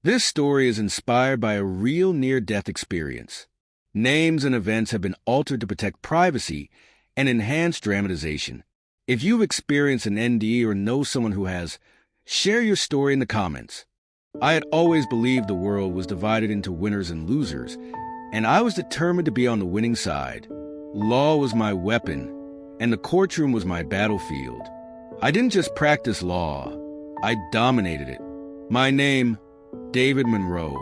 This story is inspired by a real near-death experience. Names and events have been altered to protect privacy and enhance dramatization. If you've experienced an NDE or know someone who has, share your story in the comments. I had always believed the world was divided into winners and losers, and I was determined to be on the winning side. Law was my weapon, and the courtroom was my battlefield. I didn't just practice law, I dominated it. My name, David Monroe,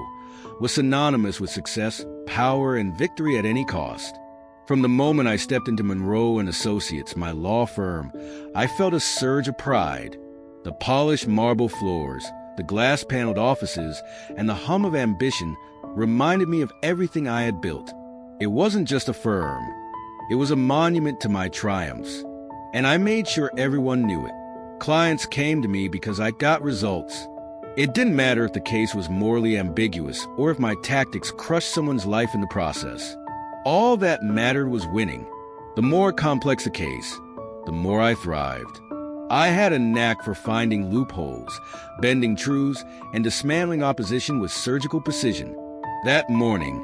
was synonymous with success, power, and victory at any cost. From the moment I stepped into Monroe and Associates, my law firm, I felt a surge of pride. The polished marble floors, the glass-paneled offices, and the hum of ambition reminded me of everything I had built. It wasn't just a firm. It was a monument to my triumphs. And I made sure everyone knew it. Clients came to me because I got results. It didn't matter if the case was morally ambiguous or if my tactics crushed someone's life in the process. All that mattered was winning. The more complex the case, the more I thrived. I had a knack for finding loopholes, bending truths, and dismantling opposition with surgical precision. That morning,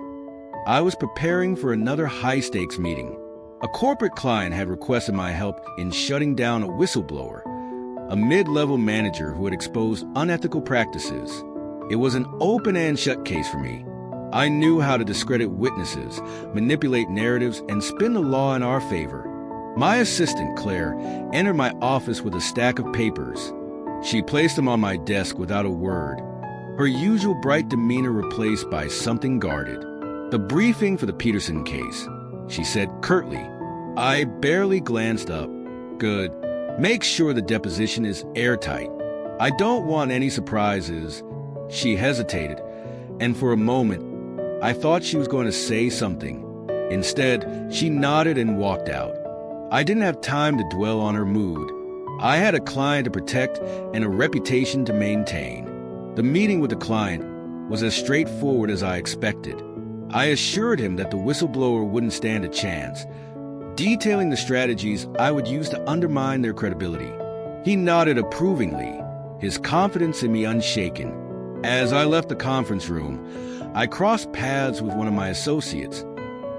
I was preparing for another high-stakes meeting. A corporate client had requested my help in shutting down a whistleblower, a mid-level manager who had exposed unethical practices. It was an open and shut case for me. I knew how to discredit witnesses, manipulate narratives, and spin the law in our favor. My assistant, Claire, entered my office with a stack of papers. She placed them on my desk without a word, her usual bright demeanor replaced by something guarded. "The briefing for the Peterson case," she said curtly. I barely glanced up. "Good. Make sure the deposition is airtight. I don't want any surprises." She hesitated, and for a moment, I thought she was going to say something. Instead, she nodded and walked out. I didn't have time to dwell on her mood. I had a client to protect and a reputation to maintain. The meeting with the client was as straightforward as I expected. I assured him that the whistleblower wouldn't stand a chance, detailing the strategies I would use to undermine their credibility. He nodded approvingly, his confidence in me unshaken. As I left the conference room, I crossed paths with one of my associates,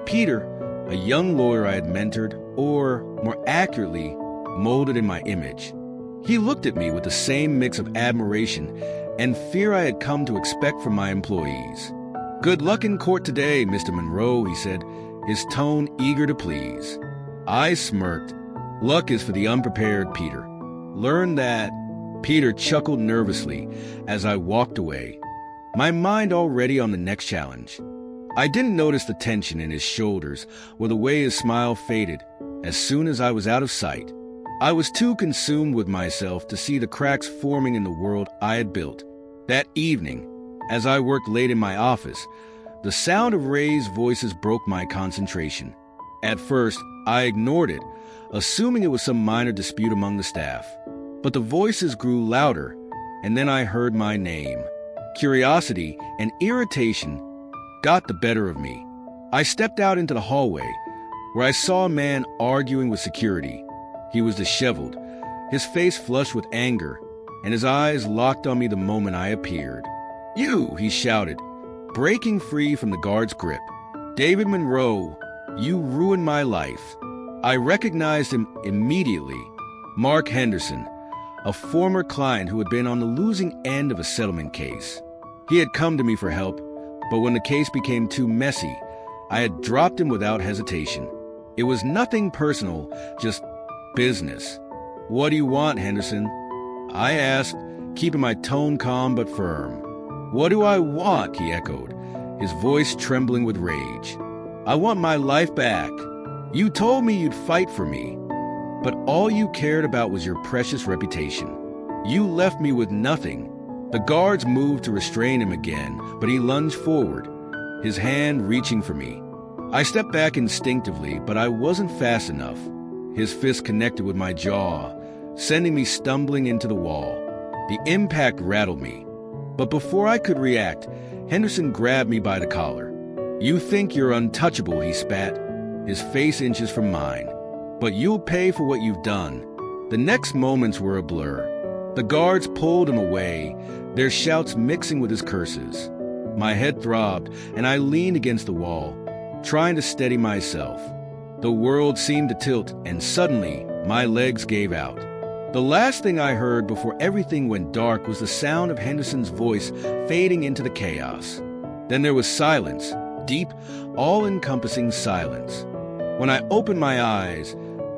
Peter, a young lawyer I had mentored, or more accurately, molded in my image. He looked at me with the same mix of admiration and fear I had come to expect from my employees. "Good luck in court today, Mr. Monroe," he said, his tone eager to please. I smirked. Luck is for the unprepared, Peter. Learn that. Peter chuckled nervously as I walked away, my mind already on the next challenge. I didn't notice the tension in his shoulders or the way his smile faded as soon as I was out of sight. I was too consumed with myself to see the cracks forming in the world I had built. That evening, as I worked late in my office, the sound of raised voices broke my concentration. At first, I ignored it, assuming it was some minor dispute among the staff. But the voices grew louder, and then I heard my name. Curiosity and irritation got the better of me. I stepped out into the hallway, where I saw a man arguing with security. He was disheveled, his face flushed with anger, and his eyes locked on me the moment I appeared. "You!" he shouted, breaking free from the guard's grip. "David Monroe, you ruined my life." I recognized him immediately. Mark Henderson, a former client who had been on the losing end of a settlement case. He had come to me for help, but when the case became too messy, I had dropped him without hesitation. It was nothing personal, just business. "What do you want, Henderson?" I asked, keeping my tone calm but firm. "What do I want?" he echoed, his voice trembling with rage. "I want my life back. You told me you'd fight for me, but all you cared about was your precious reputation. You left me with nothing." The guards moved to restrain him again, but he lunged forward, his hand reaching for me. I stepped back instinctively, but I wasn't fast enough. His fist connected with my jaw, sending me stumbling into the wall. The impact rattled me. But before I could react, Henderson grabbed me by the collar. "You think you're untouchable," he spat, his face inches from mine. "But you'll pay for what you've done." The next moments were a blur. The guards pulled him away, their shouts mixing with his curses. My head throbbed, and I leaned against the wall, trying to steady myself. The world seemed to tilt, and suddenly, my legs gave out. The last thing I heard before everything went dark was the sound of Henderson's voice fading into the chaos. Then there was silence, deep, all-encompassing silence. When I opened my eyes,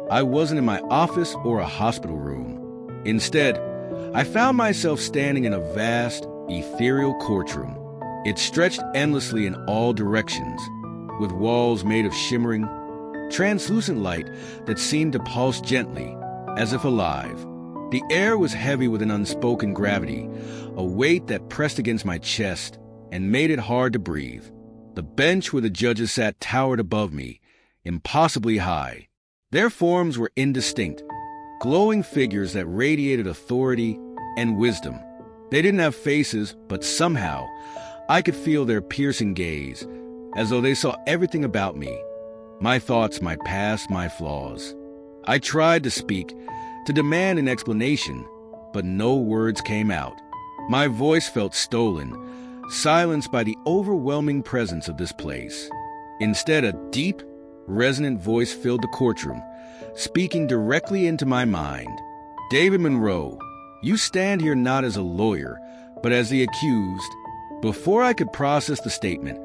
I wasn't in my office or a hospital room. Instead, I found myself standing in a vast, ethereal courtroom. It stretched endlessly in all directions, with walls made of shimmering, translucent light that seemed to pulse gently, as if alive. The air was heavy with an unspoken gravity, a weight that pressed against my chest and made it hard to breathe. The bench where the judges sat towered above me, impossibly high. Their forms were indistinct, glowing figures that radiated authority and wisdom. They didn't have faces, but somehow I could feel their piercing gaze, as though they saw everything about me, my thoughts, my past, my flaws. I tried to speak, to demand an explanation, but no words came out. My voice felt stolen, silenced by the overwhelming presence of this place. Instead, a deep, resonant voice filled the courtroom, speaking directly into my mind. David Monroe, you stand here not as a lawyer, but as the accused. Before I could process the statement,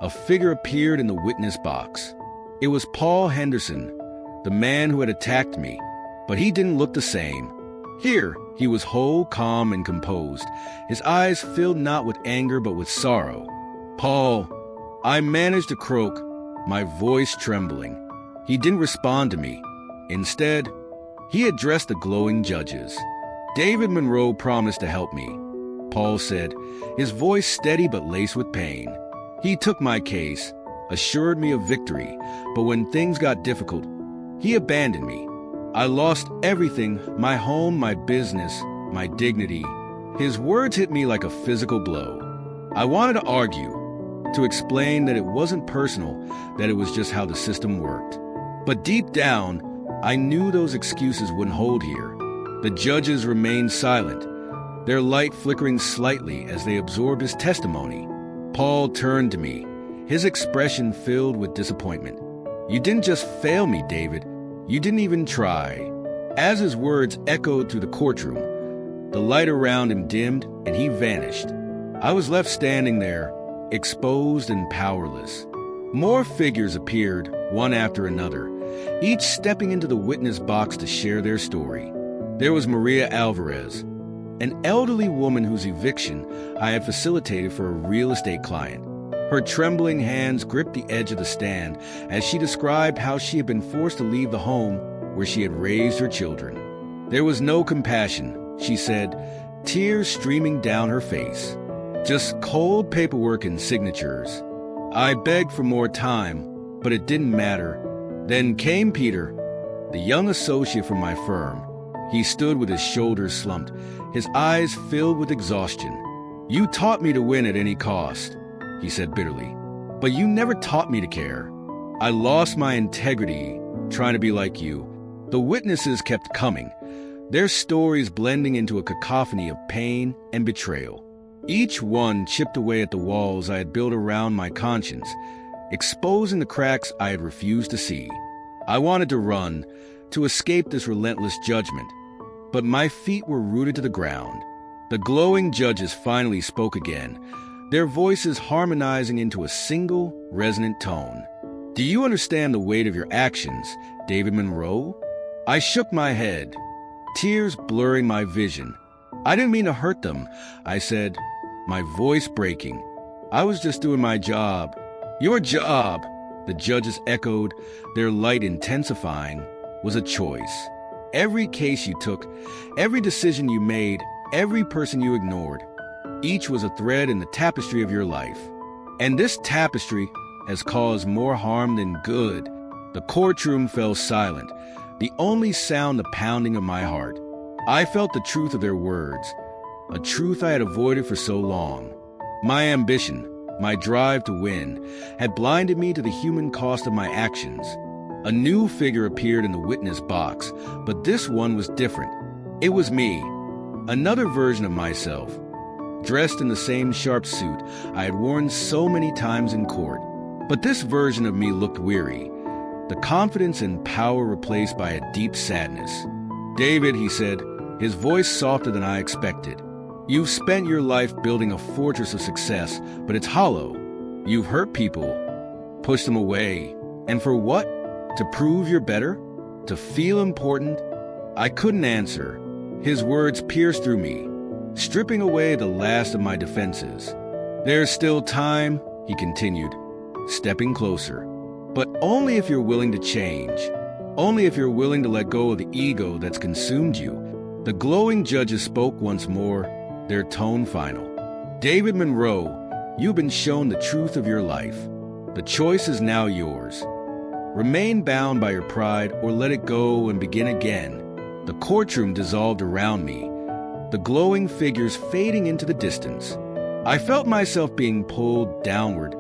a figure appeared in the witness box. It was Paul Henderson, the man who had attacked me, but he didn't look the same. Here, he was whole, calm, and composed, his eyes filled not with anger but with sorrow. "Paul," I managed to croak, my voice trembling. He didn't respond to me. Instead, he addressed the glowing judges. "David Monroe promised to help me," Paul said, his voice steady but laced with pain. "He took my case, assured me of victory, but when things got difficult, he abandoned me. I lost everything, my home, my business, my dignity." His words hit me like a physical blow. I wanted to argue, to explain that it wasn't personal, that it was just how the system worked. But deep down, I knew those excuses wouldn't hold here. The judges remained silent, their light flickering slightly as they absorbed his testimony. Paul turned to me, his expression filled with disappointment. "You didn't just fail me, David. You didn't even try." As his words echoed through the courtroom, the light around him dimmed and he vanished. I was left standing there, exposed and powerless. More figures appeared, one after another, each stepping into the witness box to share their story. There was Maria Alvarez, an elderly woman whose eviction I had facilitated for a real estate client. Her trembling hands gripped the edge of the stand as she described how she had been forced to leave the home where she had raised her children. There was no compassion, she said, tears streaming down her face. Just cold paperwork and signatures. I begged for more time, but it didn't matter. Then came Peter, the young associate from my firm. He stood with his shoulders slumped, his eyes filled with exhaustion. "You taught me to win at any cost," he said bitterly, "but you never taught me to care. I lost my integrity trying to be like you." The witnesses kept coming, their stories blending into a cacophony of pain and betrayal. Each one chipped away at the walls I had built around my conscience, exposing the cracks I had refused to see. I wanted to run, to escape this relentless judgment, but my feet were rooted to the ground. The glowing judges finally spoke again, their voices harmonizing into a single, resonant tone. "Do you understand the weight of your actions, David Monroe?" I shook my head, tears blurring my vision. "I didn't mean to hurt them," I said, my voice breaking. "I was just doing my job." "Your job," the judges echoed, their light intensifying, "was a choice. Every case you took, every decision you made, every person you ignored, each was a thread in the tapestry of your life. And this tapestry has caused more harm than good." The courtroom fell silent, the only sound the pounding of my heart. I felt the truth of their words, a truth I had avoided for so long. My ambition, my drive to win, had blinded me to the human cost of my actions. A new figure appeared in the witness box, but this one was different. It was me, Another version of myself, dressed in the same sharp suit I had worn so many times in court. But this version of me looked weary, the confidence and power replaced by a deep sadness. "David," he said, his voice softer than I expected, "you've spent your life building a fortress of success, but it's hollow. You've hurt people, pushed them away. And for what? To prove you're better? To feel important?" I couldn't answer. His words pierced through me, stripping away the last of my defenses. "There's still time," he continued, stepping closer. "But only if you're willing to change. Only if you're willing to let go of the ego that's consumed you." The glowing judges spoke once more, their tone final. "David Monroe, you've been shown the truth of your life. The choice is now yours. Remain bound by your pride or let it go and begin again." The courtroom dissolved around me, the glowing figures fading into the distance. I felt myself being pulled downward,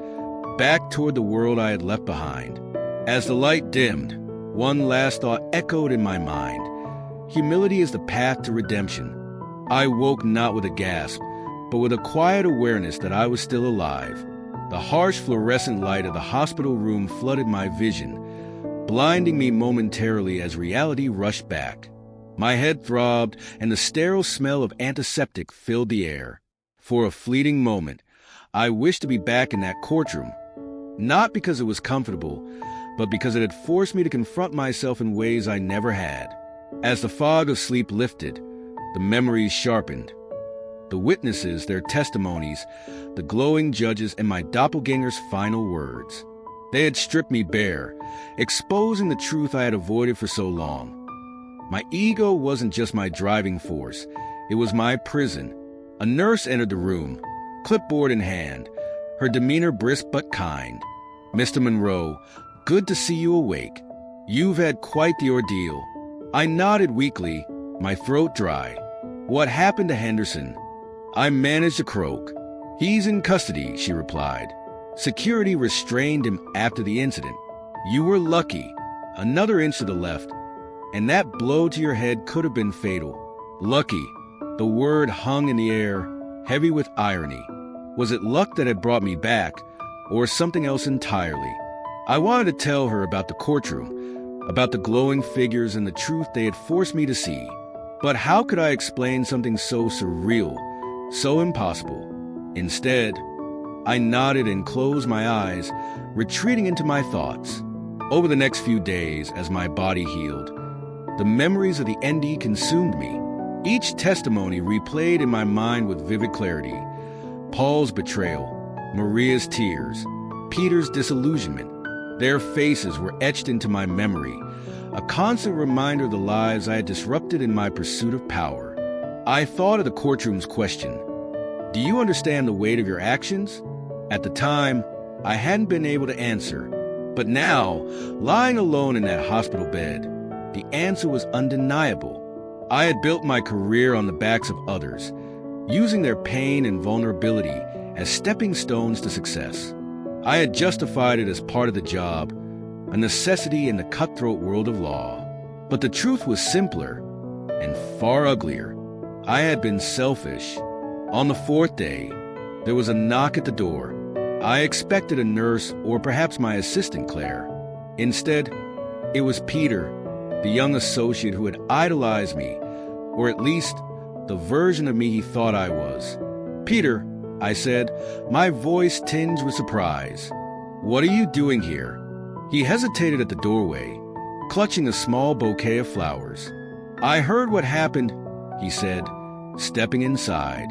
back toward the world I had left behind. As the light dimmed, one last thought echoed in my mind. Humility is the path to redemption. I woke not with a gasp, but with a quiet awareness that I was still alive. The harsh fluorescent light of the hospital room flooded my vision, blinding me momentarily as reality rushed back. My head throbbed, and the sterile smell of antiseptic filled the air. For a fleeting moment, I wished to be back in that courtroom, not because it was comfortable, but because it had forced me to confront myself in ways I never had. As the fog of sleep lifted, the memories sharpened. The witnesses, their testimonies, the glowing judges, and my doppelganger's final words. They had stripped me bare, exposing the truth I had avoided for so long. My ego wasn't just my driving force, it was my prison. A nurse entered the room, clipboard in hand, her demeanor brisk but kind. "Mr. Monroe, good to see you awake. You've had quite the ordeal." I nodded weakly, my throat dry. "What happened to Henderson?" I managed to croak. "He's in custody," she replied. "Security restrained him after the incident. You were lucky. Another inch to the left, and that blow to your head could have been fatal." Lucky. The word hung in the air, heavy with irony. Was it luck that had brought me back, or something else entirely? I wanted to tell her about the courtroom, about the glowing figures and the truth they had forced me to see. But how could I explain something so surreal, so impossible? Instead, I nodded and closed my eyes, retreating into my thoughts. Over the next few days, as my body healed, the memories of the ND consumed me. Each testimony replayed in my mind with vivid clarity. Paul's betrayal, Maria's tears, Peter's disillusionment. Their faces were etched into my memory, a constant reminder of the lives I had disrupted in my pursuit of power. I thought of the courtroom's question, "Do you understand the weight of your actions?" At the time, I hadn't been able to answer. But now, lying alone in that hospital bed, the answer was undeniable. I had built my career on the backs of others, using their pain and vulnerability as stepping stones to success. I had justified it as part of the job, a necessity in the cutthroat world of law. But the truth was simpler and far uglier. I had been selfish. On the fourth day, there was a knock at the door. I expected a nurse or perhaps my assistant, Claire. Instead, it was Peter, the young associate who had idolized me, or at least the version of me he thought I was. "Peter," I said, my voice tinged with surprise. "What are you doing here?" He hesitated at the doorway, clutching a small bouquet of flowers. "I heard what happened," he said, stepping inside.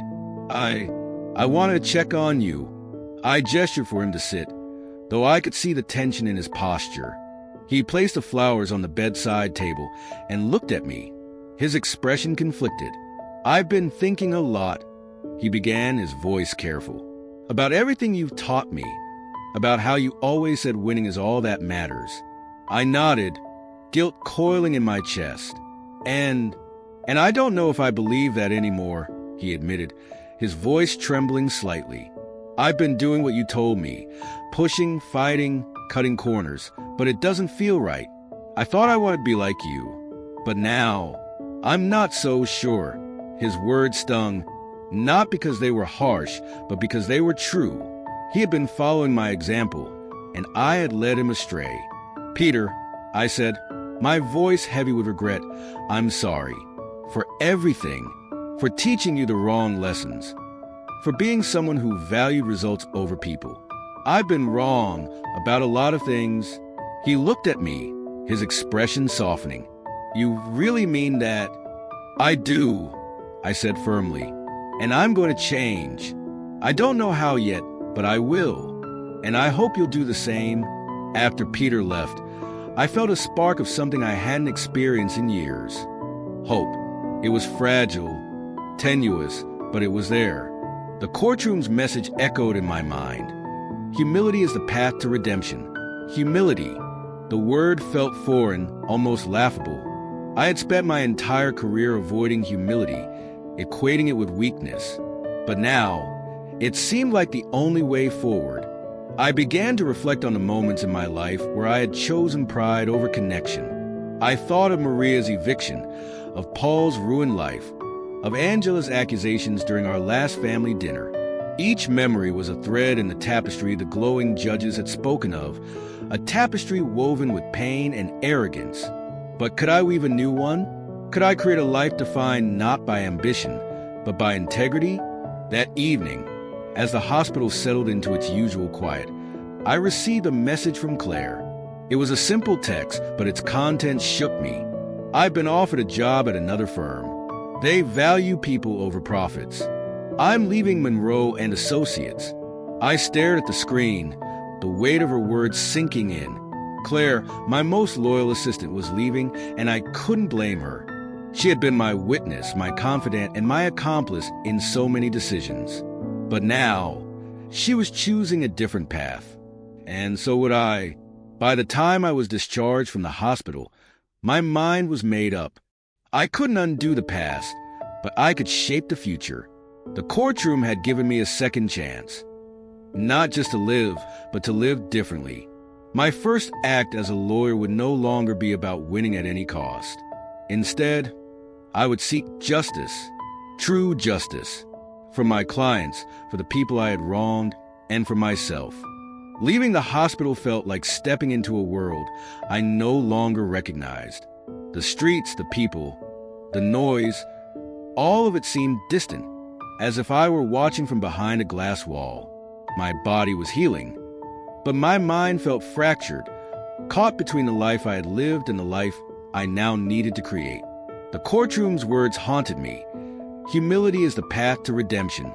I wanted to check on you." I gestured for him to sit, though I could see the tension in his posture. He placed the flowers on the bedside table and looked at me, his expression conflicted. "I've been thinking a lot," he began, his voice careful, "about everything you've taught me, about how you always said winning is all that matters." I nodded, guilt coiling in my chest. And I don't know if I believe that anymore," he admitted, his voice trembling slightly. "I've been doing what you told me, pushing, fighting, cutting corners, but it doesn't feel right. I thought I wanted to be like you, but now, I'm not so sure." His words stung, not because they were harsh, but because they were true. He had been following my example, and I had led him astray. "Peter," I said, my voice heavy with regret, "I'm sorry. For everything. For teaching you the wrong lessons. For being someone who valued results over people. I've been wrong about a lot of things." He looked at me, his expression softening. "You really mean that?" "I do," I said firmly. "And I'm going to change. I don't know how yet, but I will. And I hope you'll do the same." After Peter left, I felt a spark of something I hadn't experienced in years. Hope. It was fragile, tenuous, but it was there. The courtroom's message echoed in my mind. Humility is the path to redemption. Humility. The word felt foreign, almost laughable. I had spent my entire career avoiding humility, equating it with weakness. But now, it seemed like the only way forward. I began to reflect on the moments in my life where I had chosen pride over connection. I thought of Maria's eviction, of Paul's ruined life, of Angela's accusations during our last family dinner. Each memory was a thread in the tapestry the glowing judges had spoken of, a tapestry woven with pain and arrogance. But could I weave a new one? Could I create a life defined not by ambition, but by integrity? That evening, as the hospital settled into its usual quiet, I received a message from Claire. It was a simple text, but its contents shook me. I've been offered a job at another firm. They value people over profits. I'm leaving Monroe and Associates. I stared at the screen, the weight of her words sinking in. Claire, my most loyal assistant, was leaving, and I couldn't blame her. She had been my witness, my confidant, and my accomplice in so many decisions. But now, she was choosing a different path. And so would I. By the time I was discharged from the hospital, my mind was made up. I couldn't undo the past, but I could shape the future. The courtroom had given me a second chance. Not just to live, but to live differently. My first act as a lawyer would no longer be about winning at any cost. Instead, I would seek justice, true justice, for my clients, for the people I had wronged, and for myself. Leaving the hospital felt like stepping into a world I no longer recognized. The streets, the people, the noise, all of it seemed distant, as if I were watching from behind a glass wall. My body was healing, but my mind felt fractured, caught between the life I had lived and the life I now needed to create. The courtroom's words haunted me. Humility is the path to redemption.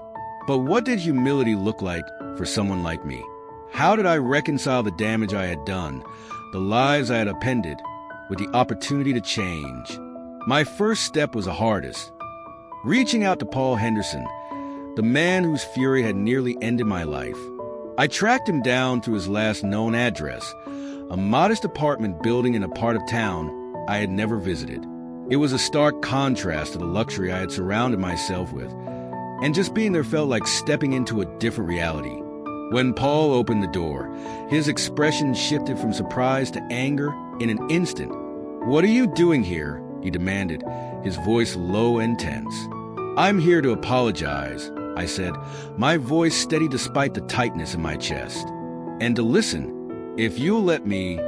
But what did humility look like for someone like me? How did I reconcile the damage I had done, the lies I had appended, with the opportunity to change? My first step was the hardest. Reaching out to Paul Henderson, the man whose fury had nearly ended my life. I tracked him down through his last known address, a modest apartment building in a part of town I had never visited. It was a stark contrast to the luxury I had surrounded myself with, and just being there felt like stepping into a different reality. When Paul opened the door, his expression shifted from surprise to anger in an instant. "What are you doing here?" he demanded, his voice low and tense. "I'm here to apologize," I said, my voice steady despite the tightness in my chest. "And to listen, if you'll let me."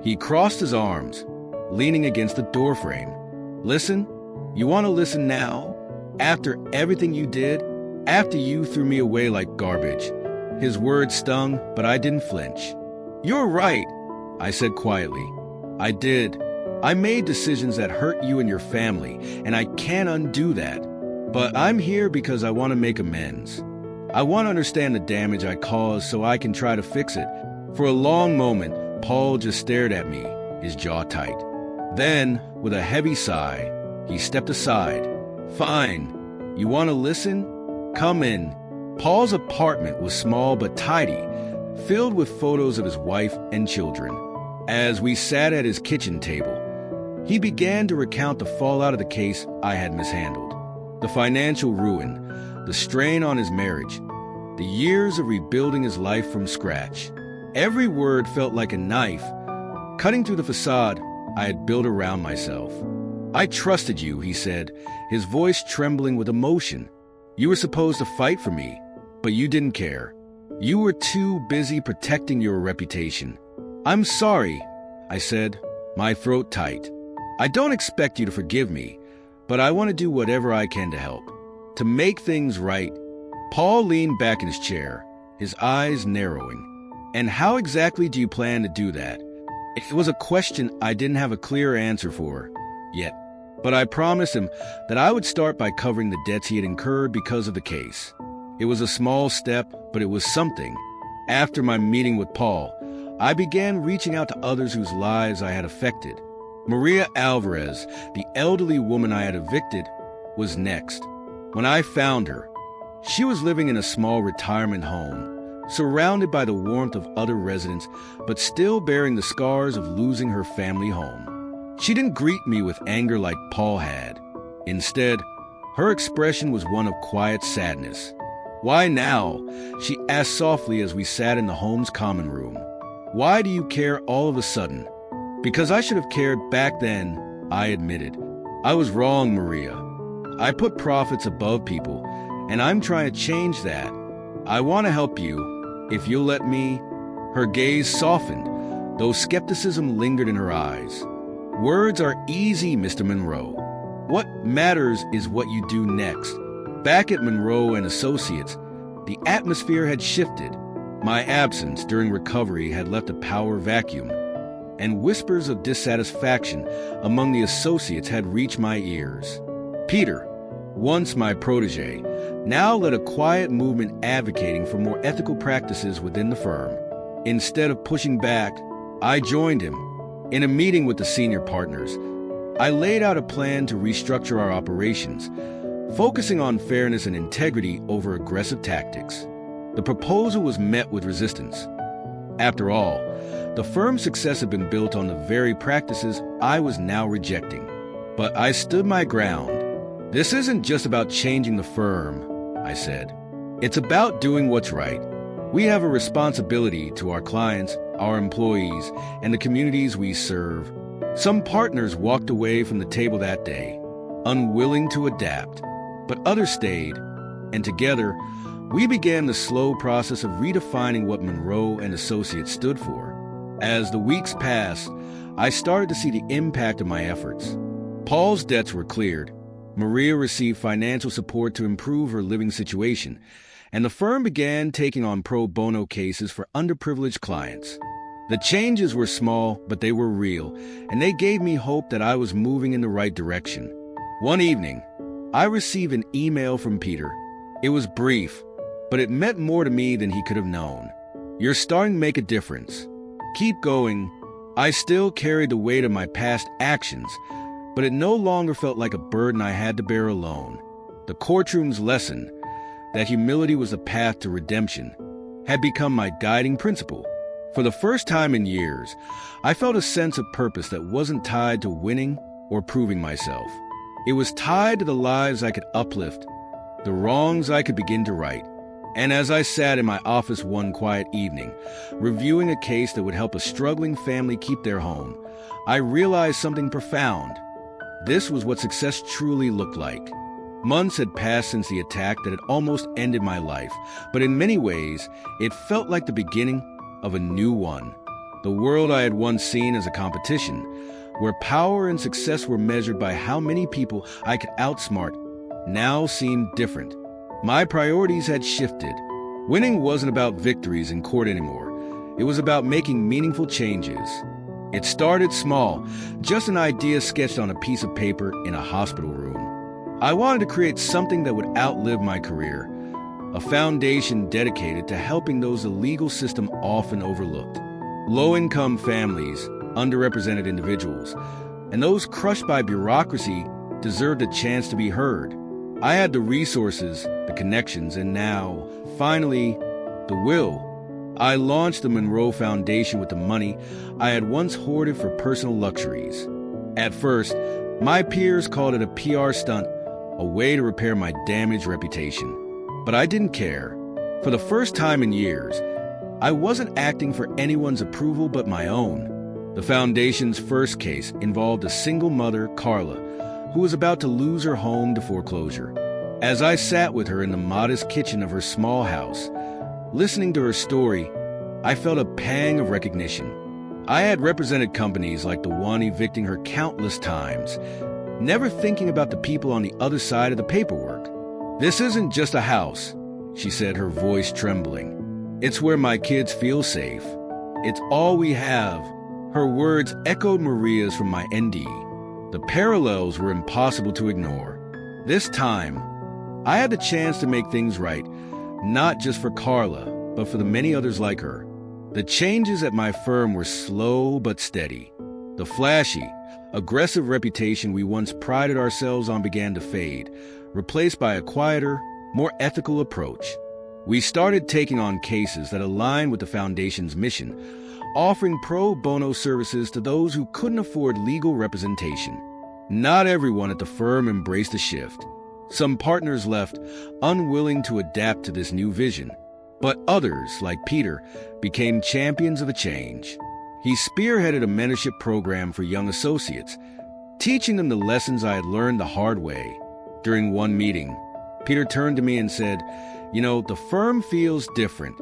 He crossed his arms, leaning against the doorframe. "Listen? You want to listen now? After everything you did? After you threw me away like garbage?" His words stung, but I didn't flinch. "You're right," I said quietly. "I did. I made decisions that hurt you and your family, and I can't undo that. But I'm here because I want to make amends. I want to understand the damage I caused so I can try to fix it." For a long moment, Paul just stared at me, his jaw tight. Then, with a heavy sigh, he stepped aside. "Fine. You want to listen? Come in." Paul's apartment was small but tidy, filled with photos of his wife and children. As we sat at his kitchen table, he began to recount the fallout of the case I had mishandled. The financial ruin, the strain on his marriage, the years of rebuilding his life from scratch. Every word felt like a knife, cutting through the facade I had built around myself. "I trusted you," he said, his voice trembling with emotion. "You were supposed to fight for me, but you didn't care. You were too busy protecting your reputation." "I'm sorry," I said, my throat tight. "I don't expect you to forgive me, but I want to do whatever I can to help, to make things right." Paul leaned back in his chair, his eyes narrowing. "And how exactly do you plan to do that?" It was a question I didn't have a clear answer for yet, but I promised him that I would start by covering the debts he had incurred because of the case. It was a small step, but it was something. After my meeting with Paul, I began reaching out to others whose lives I had affected. Maria Alvarez, the elderly woman I had evicted, was next. When I found her, she was living in a small retirement home, surrounded by the warmth of other residents, but still bearing the scars of losing her family home. She didn't greet me with anger like Paul had. Instead, her expression was one of quiet sadness. "Why now?" she asked softly as we sat in the home's common room. "Why do you care all of a sudden?" "Because I should have cared back then," I admitted. "I was wrong, Maria. I put profits above people, and I'm trying to change that. I want to help you, if you'll let me." Her gaze softened, though skepticism lingered in her eyes. "Words are easy, Mr. Monroe. What matters is what you do next." Back at Monroe and Associates, the atmosphere had shifted. My absence during recovery had left a power vacuum, and whispers of dissatisfaction among the associates had reached my ears. Peter, once my protege, now led a quiet movement advocating for more ethical practices within the firm. Instead of pushing back, I joined him. In a meeting with the senior partners, I laid out a plan to restructure our operations, focusing on fairness and integrity over aggressive tactics. The proposal was met with resistance. After all, the firm's success had been built on the very practices I was now rejecting. But I stood my ground. "This isn't just about changing the firm," I said. "It's about doing what's right. We have a responsibility to our clients, our employees, and the communities we serve." Some partners walked away from the table that day, unwilling to adapt, but others stayed, and together, we began the slow process of redefining what Monroe and Associates stood for. As the weeks passed, I started to see the impact of my efforts. Paul's debts were cleared. Maria received financial support to improve her living situation, and the firm began taking on pro bono cases for underprivileged clients. The changes were small, but they were real, and they gave me hope that I was moving in the right direction. One evening, I received an email from Peter. It was brief, but it meant more to me than he could have known. "You're starting to make a difference. Keep going." I still carried the weight of my past actions, but it no longer felt like a burden I had to bear alone. The courtroom's lesson, that humility was the path to redemption, had become my guiding principle. For the first time in years, I felt a sense of purpose that wasn't tied to winning or proving myself. It was tied to the lives I could uplift, the wrongs I could begin to right. And as I sat in my office one quiet evening, reviewing a case that would help a struggling family keep their home, I realized something profound. This was what success truly looked like. Months had passed since the attack that had almost ended my life, but in many ways, it felt like the beginning of a new one. The world I had once seen as a competition, where power and success were measured by how many people I could outsmart, now seemed different. My priorities had shifted. Winning wasn't about victories in court anymore. It was about making meaningful changes. It started small, just an idea sketched on a piece of paper in a hospital room. I wanted to create something that would outlive my career, a foundation dedicated to helping those the legal system often overlooked. Low-income families, underrepresented individuals, and those crushed by bureaucracy deserved a chance to be heard. I had the resources, the connections, and now, finally, the will. I launched the Monroe Foundation with the money I had once hoarded for personal luxuries. At first, my peers called it a PR stunt, a way to repair my damaged reputation. But I didn't care. For the first time in years, I wasn't acting for anyone's approval but my own. The foundation's first case involved a single mother, Carla, who was about to lose her home to foreclosure. As I sat with her in the modest kitchen of her small house, listening to her story, I felt a pang of recognition. I had represented companies like the one evicting her countless times, never thinking about the people on the other side of the paperwork. "This isn't just a house," she said, her voice trembling. "It's where my kids feel safe. It's all we have." Her words echoed Maria's from my ND. The parallels were impossible to ignore. This time, I had the chance to make things right, not just for Carla, but for the many others like her. The changes at my firm were slow but steady. The flashy, aggressive reputation we once prided ourselves on began to fade, replaced by a quieter, more ethical approach. We started taking on cases that aligned with the Foundation's mission, offering pro bono services to those who couldn't afford legal representation. Not everyone at the firm embraced the shift. Some partners left, unwilling to adapt to this new vision. But others, like Peter, became champions of the change. He spearheaded a mentorship program for young associates, teaching them the lessons I had learned the hard way. During one meeting, Peter turned to me and said, "The firm feels different,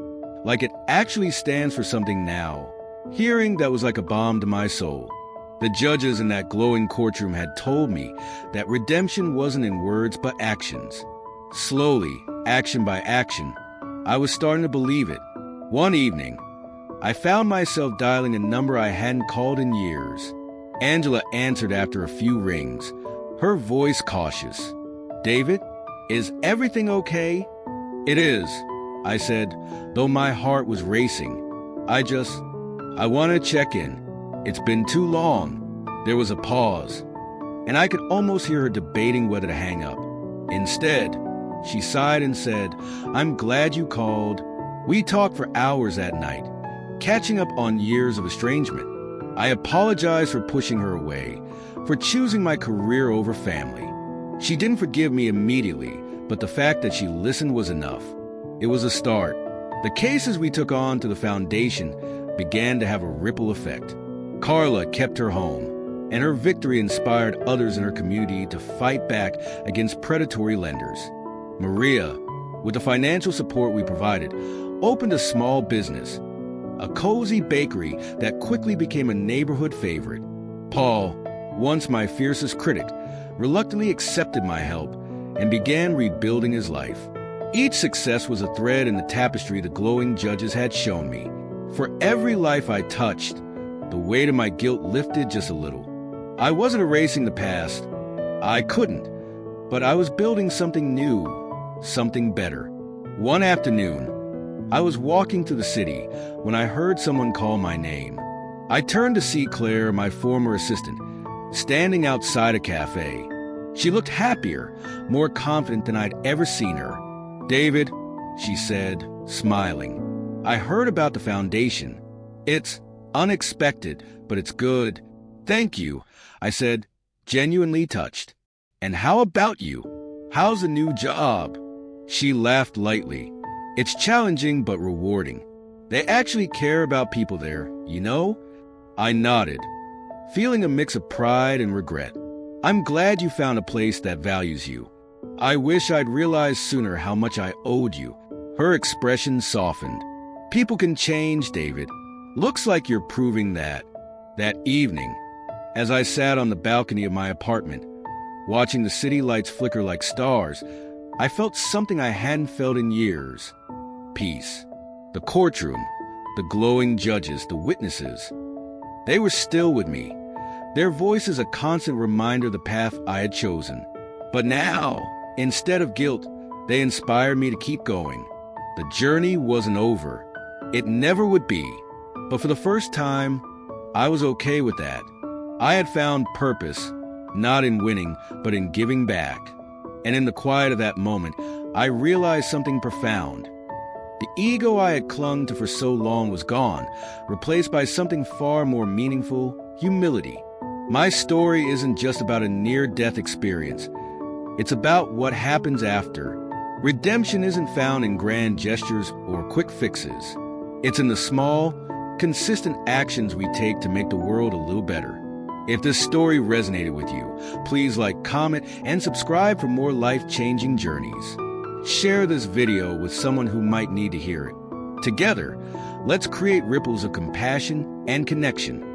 like it actually stands for something now." Hearing that was like a balm to my soul. The judges in that glowing courtroom had told me that redemption wasn't in words but actions. Slowly, action by action, I was starting to believe it. One evening, I found myself dialing a number I hadn't called in years. Angela answered after a few rings, her voice cautious. "David, is everything okay?" "It is," I said, though my heart was racing. I want to check in. It's been too long." There was a pause, and I could almost hear her debating whether to hang up. Instead, she sighed and said, "I'm glad you called." We talked for hours that night, catching up on years of estrangement. I apologized for pushing her away, for choosing my career over family. She didn't forgive me immediately, but the fact that she listened was enough. It was a start. The cases we took on to the Foundation began to have a ripple effect. Carla kept her home, and her victory inspired others in her community to fight back against predatory lenders. Maria, with the financial support we provided, opened a small business, a cozy bakery that quickly became a neighborhood favorite. Paul, once my fiercest critic, reluctantly accepted my help and began rebuilding his life. Each success was a thread in the tapestry the glowing judges had shown me. For every life I touched, the weight of my guilt lifted just a little. I wasn't erasing the past. I couldn't. But I was building something new, something better. One afternoon, I was walking through the city when I heard someone call my name. I turned to see Claire, my former assistant, standing outside a cafe. She looked happier, more confident than I'd ever seen her. "David," she said, smiling, "I heard about the Foundation. It's unexpected, but it's good." "Thank you," I said, genuinely touched. "And how about you? How's the new job?" She laughed lightly. "It's challenging but rewarding. They actually care about people there, I nodded, feeling a mix of pride and regret. "I'm glad you found a place that values you. I wish I'd realized sooner how much I owed you." Her expression softened. "People can change, David. Looks like you're proving that." That evening, as I sat on the balcony of my apartment, watching the city lights flicker like stars, I felt something I hadn't felt in years. Peace. The courtroom, the glowing judges, the witnesses. They were still with me, their voices a constant reminder of the path I had chosen. But now, instead of guilt, they inspired me to keep going. The journey wasn't over. It never would be. But for the first time, I was okay with that. I had found purpose, not in winning, but in giving back. And in the quiet of that moment, I realized something profound. The ego I had clung to for so long was gone, replaced by something far more meaningful: humility. My story isn't just about a near-death experience. It's about what happens after. Redemption isn't found in grand gestures or quick fixes. It's in the small, consistent actions we take to make the world a little better. If this story resonated with you, please like, comment, and subscribe for more life-changing journeys. Share this video with someone who might need to hear it. Together, let's create ripples of compassion and connection.